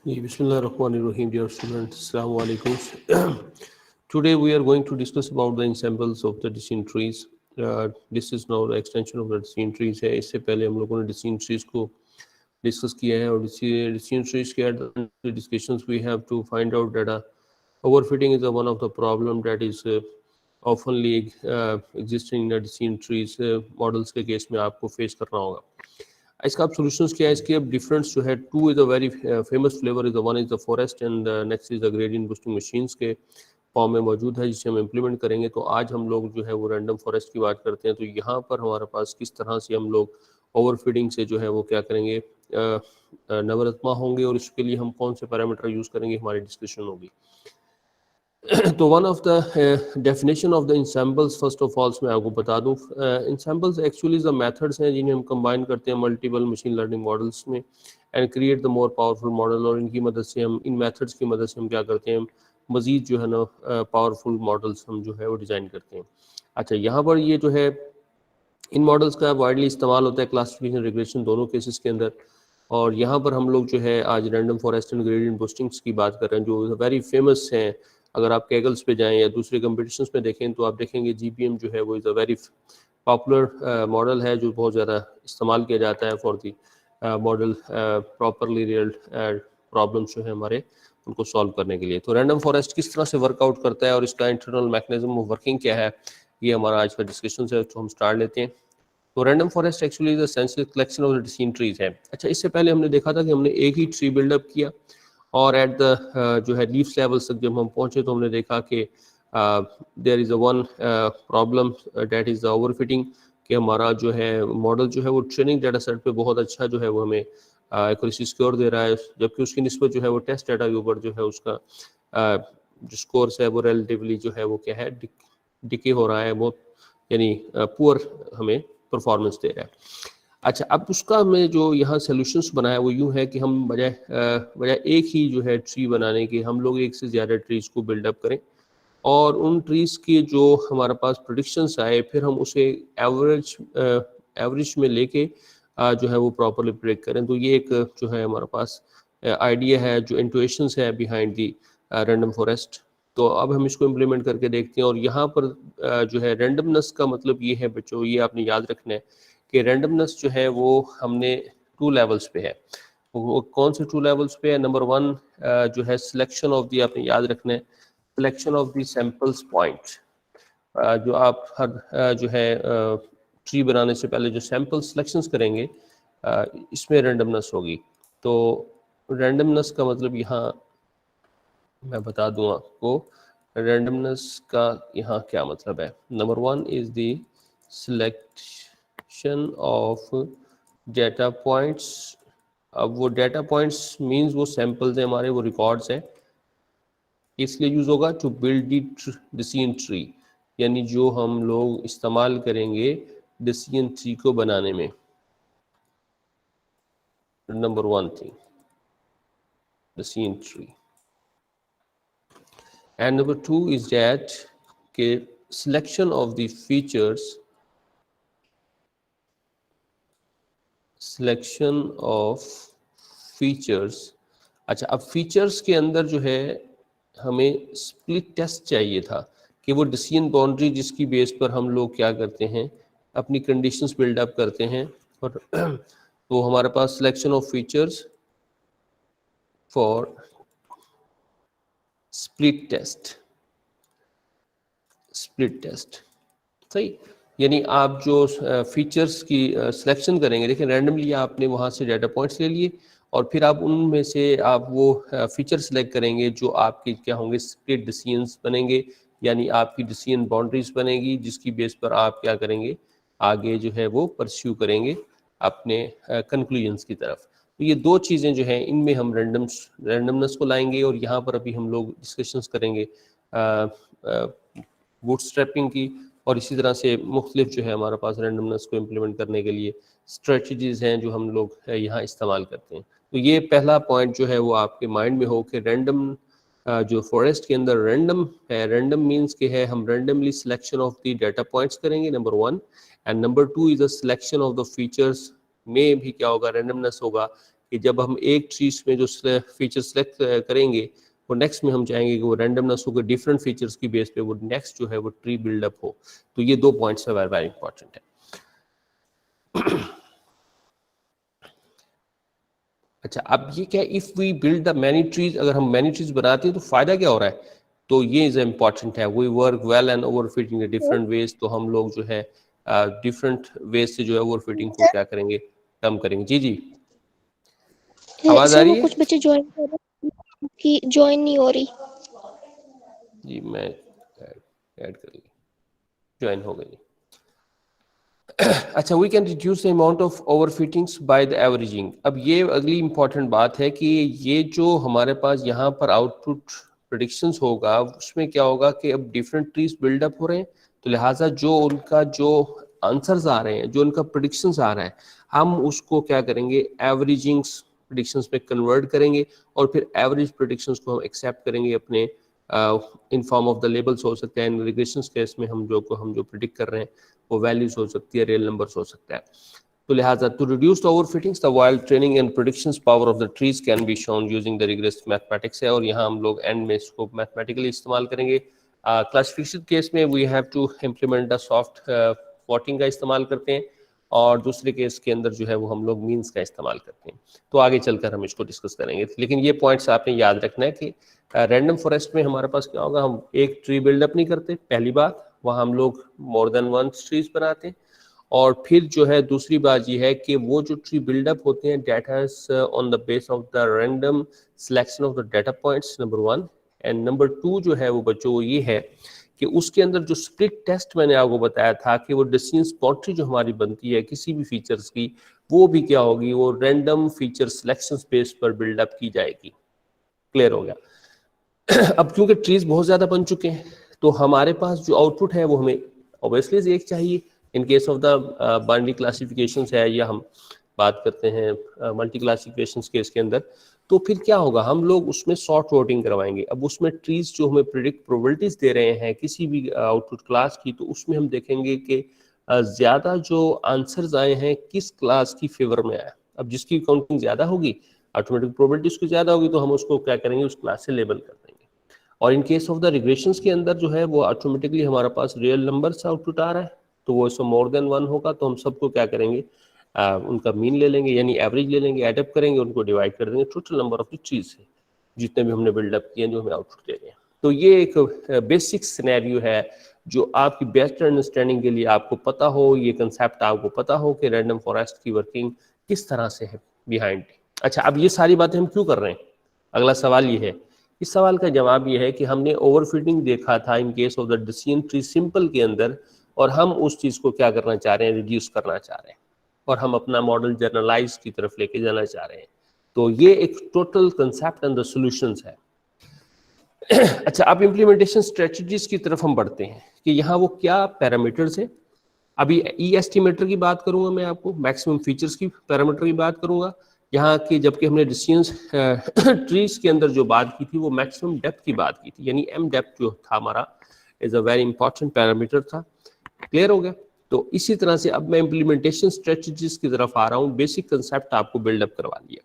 Bismillahirrahmanirrahim, dear students. Assalamu alaikum. Today we are going to discuss about the ensembles of the decision trees. This is now the extension of the decision trees है. इससे पहले हम लोगों ने decision trees को discuss किया है और decision trees के at the end of the discussions we have to find out that overfitting is one of the problem that is oftenly existing in the decision trees models के case में आपको face करना होगा. इसका आप solutions क्या है इसके अब डिफरेंस जो है two is a very famous flavour is the one is the forest and next is the gradient boosting machines के फॉर्म में मौजूद है जिसे हम इम्प्लीमेंट करेंगे. तो आज हम लोग जो है वो रैंडम फॉरेस्ट की बात करते हैं. तो यहाँ पर हमारे पास किस तरह से हम लोग ओवरफीडिंग से जो है वो क्या करेंगे नवरत्मा होंगे और इसके लिए हम कौन से पैरामीटर यूज़ करेंगे हमारी डिस्कशन होगी. तो one of the definition of the ensembles first of all मैं आपको बता दूं. इंसैम्बल्स एक्चुअली द मेथड्स हैं जिन्हें हम कंबाइन करते हैं मल्टीपल मशीन लर्निंग मॉडल्स में and create the more powerful model. और इनकी मदद से हम इन मेथड्स की मदद से हम क्या करते हैं मज़ीद जो है ना पावरफुल मॉडल्स हम जो है वो डिज़ाइन करते हैं. अच्छा, यहाँ पर ये जो है इन मॉडल्स का वाइडली इस्तेमाल होता है क्लासिफिकेशन रिग्रेशन दोनों केसेस के अंदर. और यहाँ पर हम लोग जो है आज रैंडम फॉरेस्ट एंड ग्रेडियंट बूस्टिंग्स की बात कर रहे हैं जो वेरी फेमस हैं. अगर आप कैगल्स पे जाएं या दूसरे कंपटीशंस में देखें तो आप देखेंगे जीपीएम जो है वो is a very popular model है जो बहुत ज़्यादा इस्तेमाल किया जाता है for the model properly real problems जो है हमारे उनको सॉल्व करने के लिए. तो रैंडम फॉरेस्ट किस तरह से वर्कआउट करता है और इसका इंटरनल मैकेनिज्म ऑफ वर्किंग क्या है ये हमारा आज का डिस्कशन है. तो हम स्टार्ट लेते हैं. तो random forest actually the sensitive collection of the decision trees है. अच्छा, इससे पहले हमने देखा था कि हमने एक ही ट्री बिल्डअप किया और एट द जो है लीव्स लेवल तक जब हम पहुंचे तो हमने देखा कि there is a one problem that is the overfitting कि हमारा जो है मॉडल जो है वो ट्रेनिंग डाटा सेट पे बहुत अच्छा जो है वो हमें एक्यूरेसी स्कोर दे रहा है जबकि उसकी निस्बत जो है वो टेस्ट डाटा के ऊपर जो है उसका जो स्कोर है वो रिलेटिवली जो है वो क्या है डिके हो रहा है बहुत यानी पुअर हमें परफॉर्मेंस दे रहा है. अच्छा, अब उसका हमें जो यहाँ सोल्यूशंस बनाया वो यूँ है कि हम बजाय एक ही जो है ट्री बनाने के हम लोग एक से ज़्यादा ट्रीज को बिल्डअप करें और उन ट्रीज के जो हमारे पास प्रेडिक्शंस आए फिर हम उसे एवरेज में लेके जो है वो प्रॉपरली प्रेडिक्ट करें. तो ये एक जो है हमारे पास आइडिया है जो इंट्यूशंस है बिहाइंड दी रैंडम फॉरेस्ट. तो अब हम इसको इम्प्लीमेंट करके देखते हैं. और यहाँ पर जो है रैंडमनेस का मतलब ये है बच्चों, ये आपने याद रखना है कि रैंडमनेस जो है वो हमने 2 लेवल्स पे है. वो कौन से 2 लेवल्स पे है? नंबर 1 जो है सिलेक्शन ऑफ दी, आपने याद रखना है selection of the samples point. जो आप हर जो है ट्री बनाने से पहले जो सैम्पल सिलेक्शंस करेंगे इसमें रैंडमनेस होगी. तो रैंडमनेस का मतलब यहाँ मैं बता दूँ आपको रैंडमनेस का यहाँ क्या मतलब है. Number 1 is the selection of data points. अब वो डेटा पॉइंट्स मींस वो सैंपल्स हैं हमारे, वो रिकॉर्ड्स हैं, इसलिए यूज़ होगा to build the decision tree, यानी जो हम लोग इस्तेमाल करेंगे डिसीजन ट्री को बनाने में. Number 1 thing decision tree. And number 2 is that selection of the features, selection of features. अच्छा, अब फीचर्स के अंदर जो है हमें स्प्लिट टेस्ट चाहिए था कि वो डिसीजन बाउंड्री जिसकी बेस पर हम लोग क्या करते हैं अपनी कंडीशंस बिल्डअप करते हैं. और तो हमारे पास selection of features for split test सही, यानी आप जो फीचर्स की सिलेक्शन करेंगे, देखिए रैंडमली आपने वहाँ से डाटा पॉइंट्स ले लिए और फिर आप उनमें से आप वो फीचर सेलेक्ट करेंगे जो आपके क्या होंगे स्प्लिट डिसीजंस बनेंगे, यानी आपकी डिसीजन बाउंड्रीज बनेगी जिसकी बेस पर आप क्या करेंगे आगे जो है वो परस्यू करेंगे अपने कंक्लूजन्स की तरफ. तो ये 2 चीज़ें जो हैं इनमें हम रैंडमनेस को लाएंगे और यहाँ पर अभी हम लोग डिस्कशंस करेंगे बूटस्ट्रैपिंग की और इसी तरह से मुख्तलिफ जो है हमारे पास रैंडमनेस को इम्प्लीमेंट करने के लिए स्ट्रेटजीज हैं जो हम लोग यहाँ इस्तेमाल करते हैं. तो ये पहला पॉइंट जो है वो आपके माइंड में हो कि रैंडम जो फॉरेस्ट के अंदर रैंडम है, रैंडम मीन्स के है हम randomly selection of the data points करेंगे number 1 and number 2 is the selection of the features में भी क्या होगा रैंडमनेस होगा कि जब हम एक चीज में जो फीचर सेलेक्ट करेंगे वो नेक्स्ट में हम चाहेंगे कि वो रैंडमनेस हो, डिफरेंट फीचर्स की बेस पे वो नेक्स्ट जो है वो ट्री बिल्डअप हो। तो ये 2 पॉइंट्स है वेरी इंपॉर्टेंट है। अच्छा, अब ये क्या, if we build the many trees, अगर हम मैनी ट्रीज बनाते हैं तो फायदा क्या हो रहा है, तो ये इज इम्पॉर्टेंट है। We work well and overfitting different ways, तो हम लोग जो है डिफरेंट वेज से जो है ओवरफिटिंग को क्या करेंगे, कम करेंगे। जी जी, आवाज आ सर रही वो है? कुछ बच्चे ज्वाइन कर रहे हैं कि ज्वाइन नहीं हो रही। जी मैं ऐड कर ली, ज्वाइन हो गई। अच्छा, we can reduce the amount of overfittings by the averaging. अब ये अगली इंपॉर्टेंट बात है कि ये जो हमारे पास यहाँ पर आउटपुट प्रेडिक्शंस होगा उसमें क्या होगा कि अब डिफरेंट ट्रीज बिल्डअप हो रहे हैं, तो लिहाजा जो उनका जो आंसर्स आ रहे हैं, जो उनका प्रेडिक्शंस आ रहा है, हम उसको क्या करेंगे, एवरेजिंग्स प्रेडिक्शंस में कन्वर्ट करेंगे और फिर एवरेज प्रेडिक्शंस को हम एक्सेप्ट करेंगे अपने in form of the labels हो सकते हैं। रिग्रेशन केस में हम जो प्रिडिक्ट कर रहे हैं वो वैल्यूज हो सकती है, रियल नंबर्स हो सकता है। तो लिहाजा to reduce the overfittings, the while training and predictions power of the trees can be shown using the regress mathematics है, और यहाँ हम लोग एंड में इसको मैथमेटिकली इस्तेमाल करेंगे। क्लासिफिकेशन केस में we have to implement the soft voting का इस्तेमाल करते हैं, और दूसरे केस के अंदर जो है वो हम लोग मीन्स का इस्तेमाल करते हैं। तो आगे चलकर हम इसको डिस्कस करेंगे, लेकिन ये पॉइंट्स आपने याद रखना है कि रैंडम फॉरेस्ट में हमारे पास क्या होगा, हम एक ट्री बिल्डअप नहीं करते, पहली बात, वहाँ हम लोग मोर देन वन ट्रीज बनाते हैं, और फिर जो है दूसरी बात ये है कि वो जो ट्री बिल्डअप होते हैं data on the base of the random selection of the data points, number 1। And number 2 जो है वो बच्चों वो ये है कि उसके अंदर जो स्प्लिट टेस्ट मैंने आपको बताया था कि वो डिस्टेंस बाउंड्री जो हमारी बनती है किसी भी फीचर्स की, वो भी क्या होगी, वो रैंडम फीचर सिलेक्शन बेस पर बिल्डअप की जाएगी। क्लियर हो गया? अब क्योंकि ट्रीज बहुत ज्यादा बन चुके हैं तो हमारे पास जो आउटपुट है वो हमें ऑब्वियसली एक चाहिए। In case of the binary classification है, या हम बात करते हैं मल्टी क्लासिफिकेशन केस के अंदर, तो फिर क्या होगा, हम लोग उसमें शॉर्ट वोटिंग करवाएंगे। अब उसमें ट्रीज जो हमें प्रिडिक्ट प्रोबेबिलिटीज दे रहे हैं किसी भी आउटपुट क्लास की, तो उसमें हम देखेंगे कि ज्यादा जो आंसर्स आए हैं किस क्लास की फेवर में आया। अब जिसकी काउंटिंग ज्यादा होगी, ऑटोमेटिक प्रोबेबिलिटी उसकी ज्यादा होगी, तो हम उसको क्या करेंगे, उस क्लास से लेबल कर देंगे। और in case of the regressions के अंदर जो है वो ऑटोमेटिकली हमारे पास रियल नंबर से आउटपुट आ रहा है, तो वो इसमें मोर देन 1 होगा, तो हम सबको क्या करेंगे, उनका मीन ले लेंगे, यानी एवरेज ले लेंगे, एडअप करेंगे, उनको डिवाइड कर देंगे टोटल नंबर ऑफ द चीज से, जितने भी हमने बिल्डअप किए जो हमें आउटपुट दे रहे हैं। तो ये एक बेसिक सिनेरियो है जो आपकी बेस्ट अंडरस्टैंडिंग के लिए आपको पता हो, ये कंसेप्ट आपको पता हो कि रैंडम फॉरेस्ट की वर्किंग किस तरह से है बिहाइंड। अच्छा, अब ये सारी बातें हम क्यों कर रहे हैं, अगला सवाल ये है। इस सवाल का जवाब ये है कि हमने ओवरफिटिंग देखा था in case of the decision tree simple के अंदर, और हम उस चीज को क्या करना चाह रहे हैं, रिड्यूस करना चाह रहे हैं, और हम अपना मॉडल जनरलाइज की तरफ लेके जाना चाह रहे हैं। तो ये एक total concept and the solutions है। अच्छा, अब इम्प्लीमेंटेशन स्ट्रेटजीज की तरफ हम बढ़ते हैं कि यहाँ वो क्या पैरामीटर्स है। अभी ई एस्टिमेटर की बात करूंगा मैं आपको, मैक्सिमम फीचर्स की पैरामीटर की बात करूंगा यहाँ की, जबकि हमने डिसीजंस ट्रीज के अंदर जो बात की थी वो मैक्सिमम डेप्थ की बात की थी, यानी एम डेप्थ जो था हमारा is a very important parameter था। क्लियर हो गया? तो इसी तरह से अब मैं इम्प्लीमेंटेशन स्ट्रेटजीज की तरफ आ रहा हूँ, बेसिक कंसेप्ट आपको बिल्डअप करवा लिया।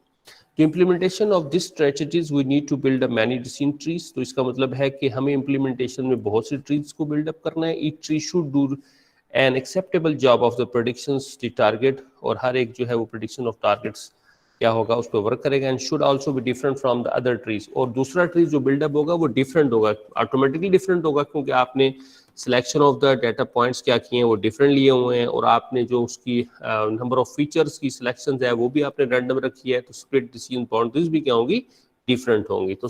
तो implementation of this strategies we need to build a many decision trees, तो इसका मतलब है कि हमें इम्प्लीमेंटेशन में बहुत सी ट्रीज को बिल्डअप करना है। Each tree should do an acceptable job of the predictions the target, और हर एक जो है वो प्रेडिक्शन ऑफ टारगेट्स क्या होगा उस पर वर्क करेगा। And should also be different from the other trees, और दूसरा ट्री जो बिल्डअप होगा वो डिफरेंट होगा, ऑटोमेटिकली डिफरेंट होगा, क्योंकि आपने selection of the data points क्या किए हैं वो डिफरेंट लिए हुए हैं, और आपने जो उसकी नंबर ऑफ फीचर्स की सिलेक्शन है वो भी आपने रैंडम रखी है, तो स्प्लिट डिसीजन बाउंड्रीज भी क्या होंगी, डिफरेंट होंगी। तो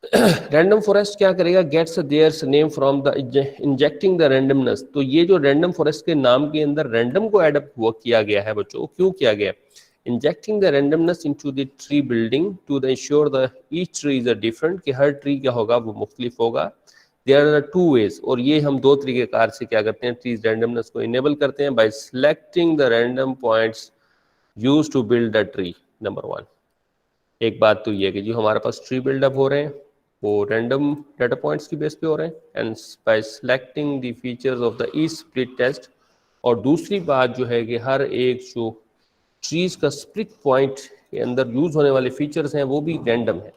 रैंडम फॉरेस्ट क्या करेगा, gets there name from the injecting the randomness. तो ये जो रैंडम फॉरेस्ट के नाम के अंदर रैंडम को एडअप हुआ किया गया है बच्चों, क्यों किया गया, injecting the randomness into the tree building to the ensure the each tree is a different, कि हर ट्री क्या होगा वो मुख्तलिफ होगा। देयर आर टू वेज, और ये हम दो तरीकेकार से क्या करते हैं, ट्रीज रैंडमनेस को इनेबल करते हैं, by selecting the random points used to build the tree. Number 1, एक बात तो ये है कि जो हमारे पास ट्री बिल्डअप हो रहे हैं वो रैंडम डाटा पॉइंट्स की बेस पे हो रहे हैं, and by selecting the features of the each split test. और दूसरी बात जो है कि हर एक जो ट्रीज का स्प्लिट पॉइंट के अंदर यूज होने वाले फीचर्स हैं वो भी रैंडम है.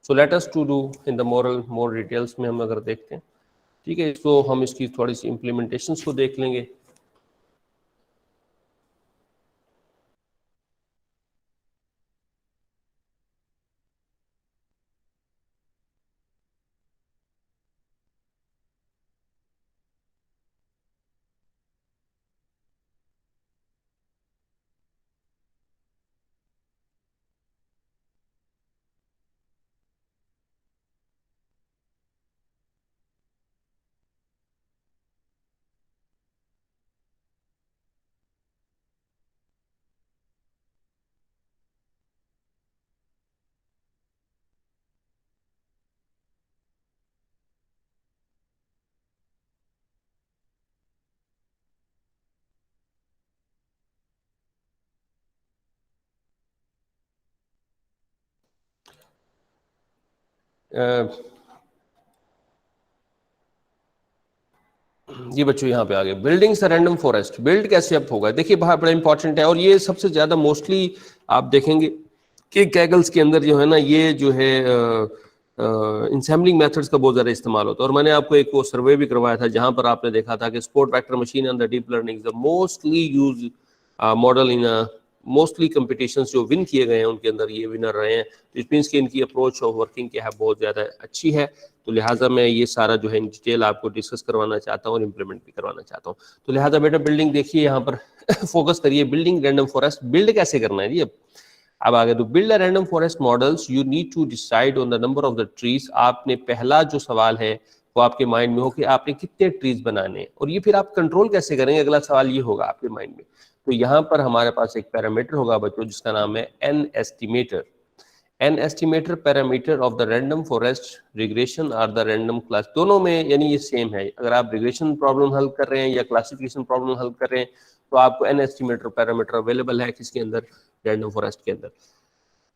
So let us to do in the more details में हम अगर देखते हैं, ठीक है, तो हम इसकी थोड़ी सी इम्प्लीमेंटेशंस को देख लेंगे. ये बच्चों यहाँ पे आ गए, बिल्डिंग अ रैंडम फॉरेस्ट. बिल्ड कैसे अप होगा, देखिए बहुत बड़ा इंपॉर्टेंट है, और ये सबसे ज्यादा मोस्टली आप देखेंगे कि कैगल्स के अंदर जो है ना, ये जो है इंसेम्बलिंग मेथड्स का बहुत ज्यादा इस्तेमाल होता है. और मैंने आपको एक वो सर्वे भी करवाया था जहां पर आपने देखा था कि sport vector machine and the deep learning the mostly use model in mostly competitions जो विन किए गए हैं उनके अंदर ये विनर रहे हैं. इट मीन्स कि इनकी अप्रोच ऑफ वर्किंग क्या है बहुत ज़्यादा अच्छी है. तो लिहाजा मैं ये सारा जो है इन डिटेल आपको डिस्कस करवाना चाहता हूँ और इम्प्लीमेंट भी करवाना चाहता हूँ. तो लिहाजा बेटा बिल्डिंग देखिए यहाँ पर फोकस करिए, बिल्डिंग रैंडम फॉरेस्ट बिल्ड कैसे करना है जी. अब आगे तो build a random forest models you need to decide on the number of the trees. आपने पहला जो सवाल है वो आपके माइंड में हो कि आपने कितने ट्रीज बनाने हैं, और ये फिर आप कंट्रोल कैसे करेंगे, अगला सवाल ये होगा आपके माइंड में. तो यहाँ पर हमारे पास एक पैरामीटर होगा बच्चों जिसका नाम है n estimator. N estimator parameter of the random forest regression or the random class. दोनों में यानी ये सेम है. अगर आप रिग्रेशन प्रॉब्लम हल कर रहे हैं या क्लासिफिकेशन प्रॉब्लम हल कर रहे हैं तो आपको एन एस्टिमेटर पैरामीटर अवेलेबल है किसके अंदर, रैंडम फॉरेस्ट के अंदर.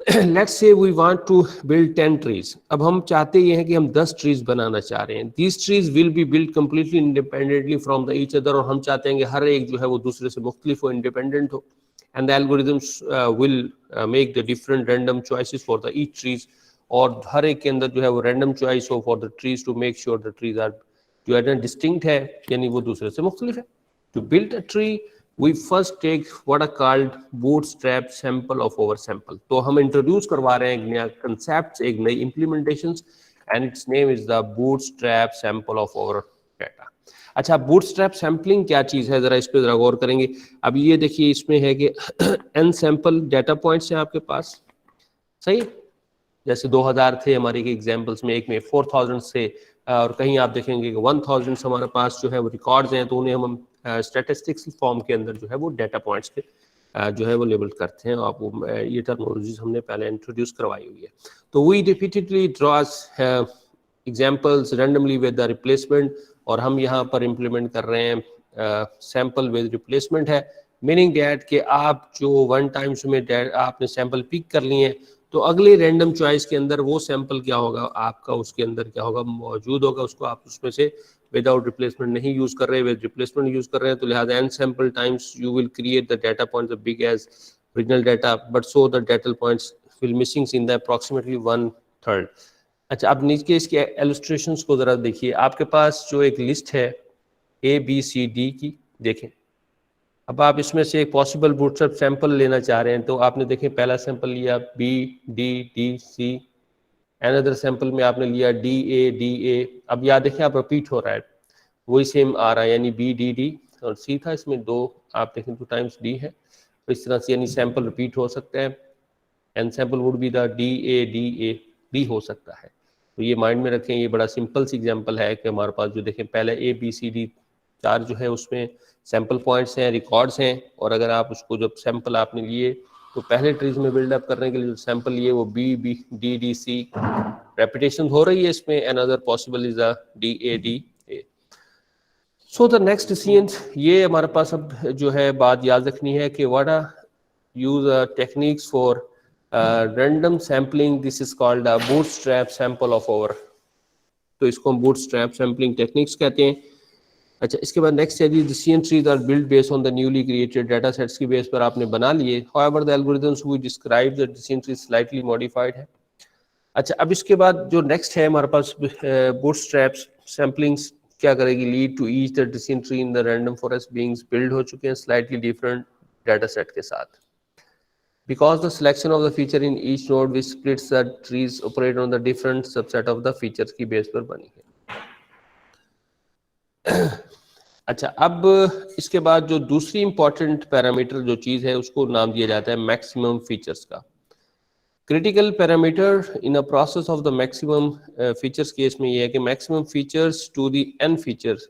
Let's say we want to build 10 trees. अब हम चाहते ये हैं कि हम 10 ट्रीज बनाना चाह रहे हैं. These trees will be build completely independently from the each other. और हम चाहते हैं कि हर एक जो है वो दूसरे से मुख्तलिफ हो, इंडिपेंडेंट हो. And the algorithms will make the different random choices for the each trees. और हर एक के अंदर जो है वो रैंडम चॉइस हो for the trees to make sure the trees are जो है ना डिस्टिंक्ट है, यानी वो दूसरे से मुख्तलिफ है. To build a tree we first take what are called bootstrap sample of our sample. तो हम इंट्रोड्यूस करवा रहे हैं एक नया कंसेप्ट, एक नई implementations, and it's name is the bootstrap sample of our data. अच्छा, bootstrap सैम्पलिंग क्या चीज़ है, जरा इस पे जरा गौर करेंगे. अब ये देखिए इसमें है कि n सैंपल डाटा पॉइंट्स हैं आपके पास, सही. जैसे 2000 थे हमारे एग्जाम्पल्स में, एक में 4000 से, और कहीं आप देखेंगे कि 1000 हमारे पास जो है वो रिकॉर्ड्स हैं. तो उन्हें हम स्टैटिस्टिक्स फॉर्म के अंदर जो है वो डाटा पॉइंट्स के जो है वो लेबल करते हैं. आप वो ये टर्मिनोलॉजीज हमने पहले इंट्रोड्यूस करवाई हुई है. तो we repeatedly draws examples randomly with the replacement, और हम यहाँ पर इम्प्लीमेंट कर रहे हैं सैंपल विद रिप्लेसमेंट है. मीनिंग डैट कि आप जो वन टाइम्स में आपने सैंपल पिक कर लिए हैं तो अगले रैंडम चॉइस के अंदर वो सैंपल क्या होगा आपका, उसके अंदर क्या होगा मौजूद होगा. उसको आप उसमें से विदाउट रिप्लेसमेंट नहीं यूज कर रहे, विद रिप्लेसमेंट यूज कर रहे हैं. तो लिहाजा n sample times you will create the data points as big as original data, but so the data points will missing in the approximately 1/3. अच्छा, अब नीचे इसके इलस्ट्रेशंस को जरा देखिए. आपके पास जो एक लिस्ट है ABCD की, देखें. अब आप इसमें से एक पॉसिबल बूटस्ट्रैप सैंपल लेना चाह रहे हैं. तो आपने देखें पहला सैंपल लिया BDDC, अनदर सैंपल में आपने लिया DADA. अब याद देखें आप रिपीट हो रहा है, वही सेम आ रहा है, यानी BDD और C था, इसमें 2 आप देखें 2 टाइम्स D है. तो इस तरह से यानी सैंपल रिपीट हो सकता है. N sample would be the DADA भी हो सकता है. तो ये माइंड में रखें. ये बड़ा सिंपल सी एग्जांपल है कि हमारे पास जो देखें पहले ABCD 4 जो है उसमें सैंपल पॉइंट्स हैं, रिकॉर्ड्स हैं. और अगर आप उसको जब सैंपल आपने लिए तो पहले ट्रीज में बिल्डअप करने के लिए जो सैंपल लिए वो BDDC रेपिटेशन हो रही है इसमें. Another possible is the DADA. So the next scene, ये हमारे पास अब जो है बात याद रखनी है कि what are use techniques for random sampling. This is called bootstrap sample of our. तो इसको हम बूटस्ट्रैप सैम्पलिंग टेक्निक्स कहते हैं. अच्छा, इसके बाद नेक्स्ट है जी, decision trees are build based on the newly created data sets की बेस पर आपने बना लिए। However the algorithms we describe the decision tree slightly modified है। अच्छा, अब इसके बाद जो नेक्स्ट है हमारे पास बूटस्ट्रैप्स सैम्पलिंग्स क्या करेगी, lead to each the decision tree in the random forest beings build हो चुके हैं स्लाइटली डिफरेंट डाटा सेट के साथ। Because the selection of the feature in each node which splits the trees operate on the different subset of the features की base पर बनी है। अच्छा, अब इसके बाद जो दूसरी इंपॉर्टेंट पैरामीटर जो चीज़ है उसको नाम दिया जाता है मैक्सिमम फीचर्स का। Critical parameter in a process of the maximum features case में ये है कि maximum features to the n features,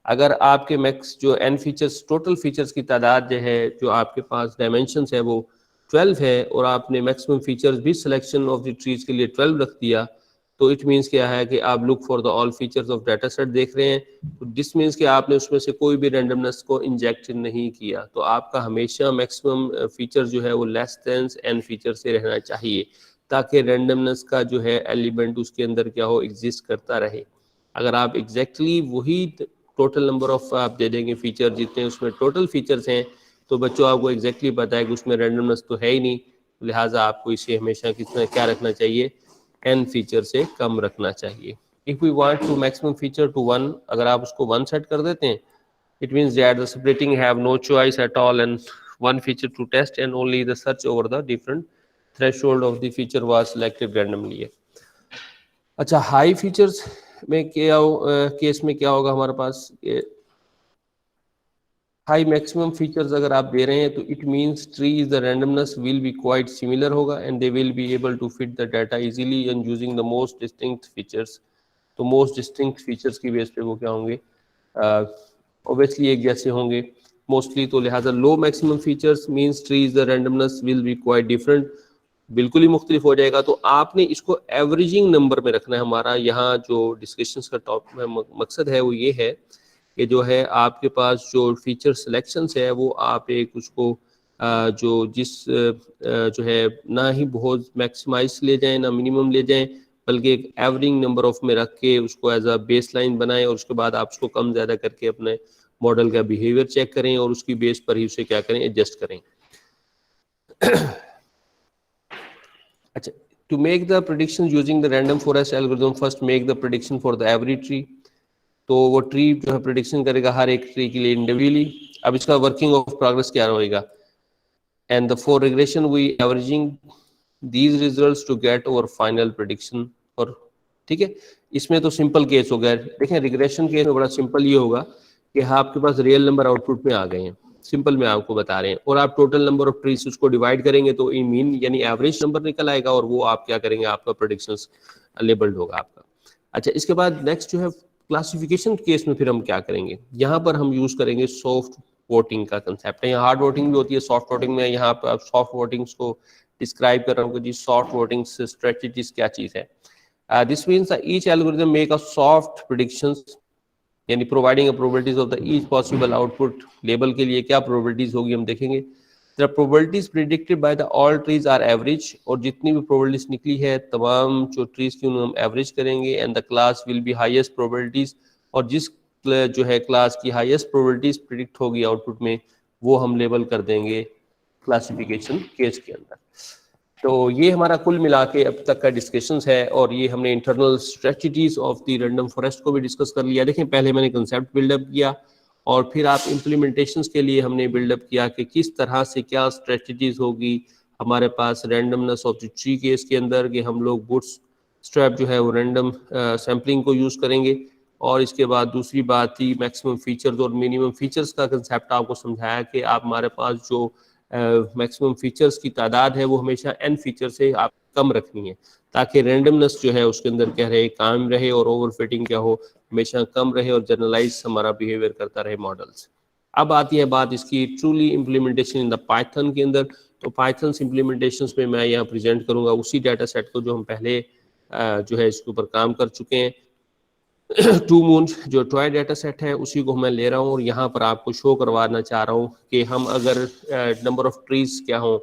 अगर आपके मैक्स जो एन फीचर्स टोटल फीचर्स की तादाद जो है, जो आपके पास डायमेंशंस है वो 12 है और आपने मैक्सिमम फीचर्स भी सिलेक्शन ऑफ द ट्रीज के लिए 12 रख दिया, तो इट मीन्स क्या है कि आप look for the all features of data set देख रहे हैं, तो दिस मीन्स कि आपने उसमें से कोई भी रैंडमनेस को इंजेक्ट नहीं किया। तो आपका हमेशा मैक्सिमम फीचर जो है वो लेस देन एन फीचर से रहना चाहिए, ताकि रैंडमनेस का जो है एलिमेंट उसके अंदर क्या हो, एग्जिस्ट करता रहे। अगर आप एग्जैक्टली वही टोटल नंबर ऑफ आप दे देंगे फीचर जितने उसमें टोटल फीचर्स हैं, तो बच्चों आपको एग्जैक्टली पता है कि उसमें रैंडमनेस तो है ही नहीं, लिहाजा आपको इसे हमेशा कितना क्या रखना चाहिए, n फीचर से कम रखना चाहिए। If we want to maximum feature to 1, अगर आप उसको 1 सेट कर देते हैं, it means that the splitting have no choice at all and 1 feature to test and only the search over the different threshold of the feature was selected randomly. अच्छा, high features में क्या case में क्या होगा हमारे पास, high maximum features अगर आप दे रहे हैं तो it means tree is the randomness will be quite similar होगा and they will be able to fit the data easily and using the most distinct features. तो मोस्ट डिस्टिंक्ट फीचर्स की base पे वो क्या होंगे, ऑब्वियसली एक जैसे होंगे मोस्टली, तो लिहाजा low maximum features means tree is the randomness will be quite different, बिल्कुल ही मुख्तलिफ हो जाएगा। तो आपने इसको एवरेजिंग नंबर में रखना है। हमारा यहाँ जो डिस्कशंस का टॉप मकसद है वो ये है कि जो है आपके पास जो फीचर सिलेक्शंस है वो आप एक उसको जो जिस जो है ना ही बहुत मैक्सिमाइज ले जाएं ना मिनिमम ले जाएं, बल्कि एक एवरिंग नंबर ऑफ में रख के उसको एज अ बेस लाइन बनाएं और उसके बाद आप उसको कम ज़्यादा करके अपने मॉडल का बिहेवियर चेक करें और उसकी बेस पर ही उसे क्या करें, एडजस्ट करें। अच्छा, to make the prediction using the random forest algorithm, first make the prediction for the every tree. तो वो ट्री जो है प्रेडिक्शन करेगा हर एक ट्री के लिए इंडिविजुअली। अब इसका वर्किंग ऑफ प्रोग्रेस क्या होएगा, and the for regression we averaging these results to get over final prediction. और ठीक है, इसमें तो सिंपल केस हो गया। देखें, रिग्रेशन केस में बड़ा सिंपल ये होगा कि हाँ आपके पास रियल नंबर आउटपुट में आ गए हैं, सिंपल में आपको बता रहे हैं, और आप टोटल नंबर ऑफ ट्रीज उसको डिवाइड करेंगे तो मीन यानी एवरेज नंबर निकल आएगा और वो आप क्या करेंगे, आपका प्रेडिक्शंस लेबल्ड होगा आपका। अच्छा, इसके बाद नेक्स्ट जो है क्लासिफिकेशन केस में फिर हम क्या करेंगे, यहाँ पर हम यूज करेंगे सॉफ्ट वोटिंग का कंसेप्ट है। यहाँ हार्ड वोटिंग भी होती है, सॉफ्ट वोटिंग में यहाँ पर आप सॉफ्ट वोटिंग्स को डिस्क्राइब कर रहा हूँ कि जी सॉफ्ट वोटिंग स्ट्रेटजीज क्या चीज़ है। This means each algorithm make a soft predictions, यानी providing probabilities of the each possible output. Label के लिए क्या प्रोबेबिलिटीज होगी हम देखेंगे। The probabilities predicted by the all trees are average, और जितनी भी प्रोबेबिलिटीज निकली है तमाम जो ट्रीज की उन्हें हम एवरेज करेंगे। And the class will be highest probabilities, और जिस जो है क्लास की हाईएस्ट प्रोबेबिलिटीज प्रिडिक्ट होगी आउटपुट में वो हम लेबल कर देंगे क्लासिफिकेशन केस के अंदर। तो ये हमारा कुल मिला के अब तक का डिस्कशंस है, और ये हमने internal strategies of the random forest को भी डिस्कस कर लिया। देखें, पहले मैंने कंसेप्ट बिल्डअप किया और फिर आप इम्प्लीमेंटेशंस के लिए हमने बिल्डअप किया कि किस तरह से क्या स्ट्रेटजीज होगी हमारे पास randomness of the tree case के अंदर, कि हम लोग बूटस्ट्रैप जो है वो रैंडम सैम्पलिंग को यूज़ करेंगे। और इसके बाद दूसरी बात थी मैक्सिमम फीचर्स और मिनिमम फीचर्स का कंसेप्ट आपको समझाया कि आप हमारे पास जो मैक्सिमम फीचर्स की तादाद है वो हमेशा n फीचर से आप कम रखनी है, ताकि रैंडमनेस जो है उसके अंदर क्या रहे, कायम रहे, और ओवरफिटिंग क्या हो, हमेशा कम रहे, और जनरलाइज हमारा बिहेवियर करता रहे मॉडल्स। अब आती है बात इसकी truly implementation in the Python के अंदर। तो पाइथन इम्प्लीमेंटेशंस में मैं यहाँ प्रेजेंट करूँगा उसी डाटा सेट को जो हम पहले जो है इसके ऊपर काम कर चुके हैं। टू मून जो टॉय डाटा सेट है उसी को मैं ले रहा हूँ, और यहाँ पर आपको शो करवाना चाह रहा हूँ कि हम अगर नंबर ऑफ ट्रीज क्या हों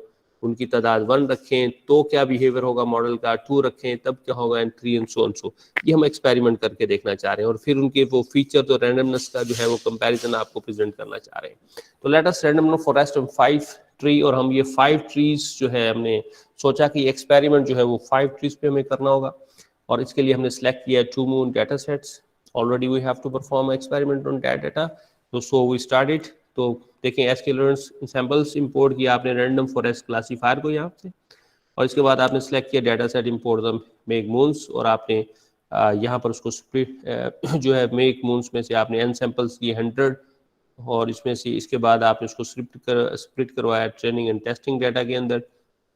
उनकी तादाद 1 रखें तो क्या बिहेवियर होगा मॉडल का, 2 रखें तब क्या होगा, एंड 3 एंड सो। ये हम एक्सपेरिमेंट करके देखना चाह रहे हैं और फिर उनके वो फीचर और रैंडमनेस का जो है वो कंपैरिजन आपको प्रेजेंट करना चाह रहे हैं। तो let us random forest of 5 tree, और हम ये 5 ट्रीज जो है हमने सोचा कि एक्सपेरिमेंट जो है वो 5 ट्रीज पे हमें करना होगा, और इसके लिए हमने सेलेक्ट किया 2 moon data sets. Already we have to perform experiment on that data, तो सो वी स्टार्टेड। तो देखें sklearns सैंपल्स इंपोर्ट किया आपने रैंडम फॉरेस्ट क्लासीफायर को यहाँ से, और इसके बाद आपने सेलेक्ट किया data set import the make moons, और आपने यहाँ पर उसको स्प्लिट जो है मेक मून्स में से आपने n सैंपल्स लिए 100, और इसमें से इसके बाद आपने उसको स्प्लिट करवाया ट्रेनिंग एंड टेस्टिंग डाटा के अंदर,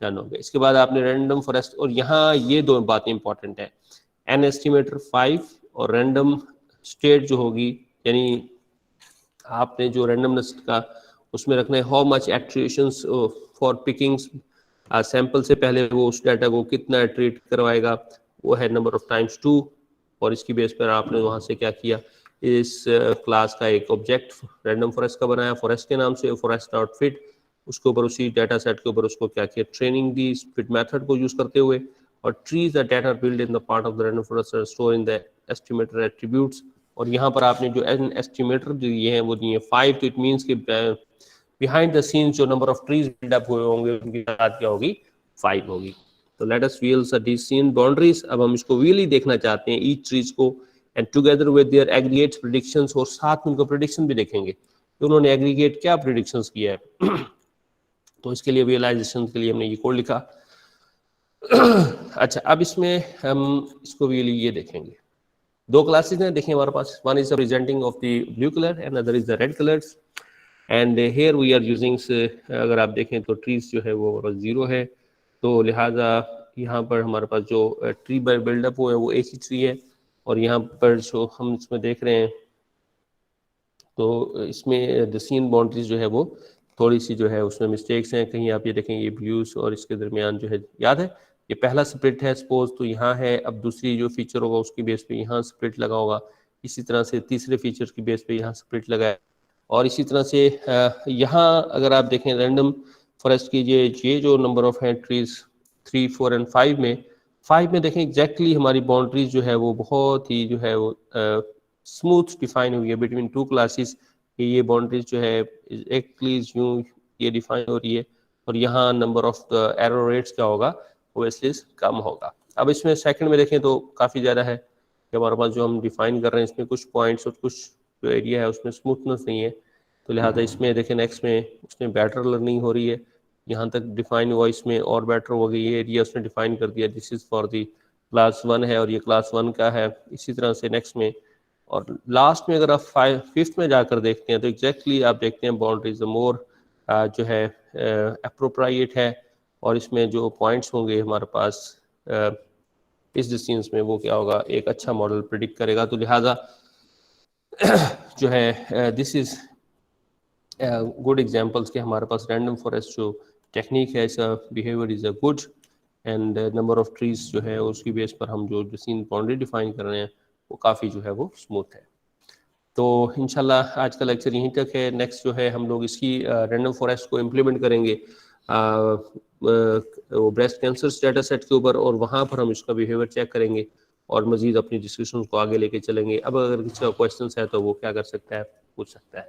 डन हो गया। इसके बाद आपने रैंडम फॉरेस्ट, और यहाँ ये दो बातें इंपॉर्टेंट है, एन एस्टिमेटर 5 और रैंडम स्टेट जो होगी, यानी आपने जो रैंडमनेस का उसमें रखना है how much attributions for pickings, sample से पहले वो उस डाटा को कितना ट्रीट करवाएगा, वो है नंबर ऑफ टाइम्स 2, और इसकी बेस पर आपने वहाँ से क्या किया, इस क्लास का एक ऑब्जेक्ट रैंडम फॉरेस्ट का बनाया फॉरेस्ट के नाम से, फॉरेस्ट डॉट फिट, उसके ऊपर उसी डाटा सेट के ऊपर उसको क्या किया, ट्रेनिंग दी फिट मेथड को यूज करते हुए, और trees the data build in the part of the random forest store in the estimator attributes, और यहाँ पर आपने जो एन एस्टिमेटर जो ये है वो दिए 5, तो इट मीन्स कि बिहाइंड द सीन्स जो नंबर ऑफ ट्रीज बिल्डअप हुए होंगे उनकी तादाद क्या होगी, 5 होगी। तो let us wheel the scene boundaries, अब हम इसको व्हीली देखना चाहते हैं ईच ट्रीज को, and together with their aggregate predictions, और साथ में उनका प्रेडिक्शन भी देखेंगे कि उन्होंने एग्रीगेट क्या प्रेडिक्शंस किया है। तो इसके लिए विजुअलाइजेशन के लिए हमने ये कोड लिखा। अच्छा, अब इसमें हम इसको व्हीली ये देखेंगे, दो क्लासेस हैं देखें हमारे पास, one is representing of the blue colour and other is the red colours, and here we are using, अगर आप देखें तो ट्रीज जो है वो 0 है, तो लिहाजा यहाँ पर हमारे पास जो ट्री बिल्डअप हुए हैं वो एक ही ट्री है, और यहाँ पर जो हम इसमें देख रहे हैं तो इसमें द सीन बाउंड्रीज जो है वो थोड़ी सी जो है उसमें मिस्टेक्स हैं, कहीं आप ये देखें ये ब्लूज और इसके दरमियान जो है, याद है ये पहला स्प्लिट है सपोज, तो यहाँ है, अब दूसरी जो फीचर होगा उसकी बेस पे यहाँ स्प्लिट लगा होगा, इसी तरह से तीसरे फीचर की बेस पे यहाँ स्प्लिट लगा है, और इसी तरह से यहाँ अगर आप देखें रैंडम फॉरेस्ट की ये जो नंबर ऑफ है ट्रीज 3, 4 एंड 5 में, 5 में देखें एग्जैक्टली हमारी बाउंड्रीज जो है वो बहुत ही जो है वो स्मूथ डिफाइन हुई है बिटवीन 2 क्लासेस, ये बाउंड्रीज जो है एग्जैक्टली यूं ये डिफाइन हो रही है, और यहाँ number of the error rates क्या होगा, ओएसएल कम होगा। अब इसमें सेकंड में देखें तो काफ़ी ज़्यादा है कि हमारे पास जो हम डिफाइन कर रहे हैं इसमें कुछ पॉइंट्स और कुछ जो एरिया है उसमें स्मूथनेस नहीं है, तो लिहाजा इसमें देखें नेक्स्ट में उसमें बेटर लर्निंग हो रही है, यहाँ तक डिफाइन हुआ, इसमें और बेटर हो गई, ये एरिया उसने डिफाइन कर दिया, this is for the class 1 है और ये क्लास 1 का है, इसी तरह से नेक्स्ट में, और लास्ट में अगर आप 5th में जाकर देखते हैं तो एग्जैक्टली आप देखते हैं बाउंड्रीज मोर जो है अप्रोप्रिएट है, और इसमें जो पॉइंट्स होंगे हमारे पास इस डिस्टेंस में वो क्या होगा, एक अच्छा मॉडल प्रिडिक्ट करेगा। तो लिहाजा जो है दिस इज गुड एग्जांपल्स के हमारे पास रैंडम फॉरेस्ट जो टेक्निक है, इसका behaviour is a good, and number of trees जो है उसकी बेस पर हम जो सीन बाउंड्री डिफाइन कर रहे हैं वो काफ़ी जो है वो स्मूथ है। तो इंशाल्लाह आज का लेक्चर यहीं तक है, नेक्स्ट जो है हम लोग इसकी रैंडम फॉरेस्ट को इम्प्लीमेंट करेंगे वो ब्रेस्ट कैंसर डाटा सेट के ऊपर, और वहाँ पर हम इसका बिहेवियर चेक करेंगे और मजीद अपनी डिस्कशन को आगे लेके चलेंगे। अब अगर किसी का क्वेश्चन है तो वो क्या कर सकता है, पूछ सकता है।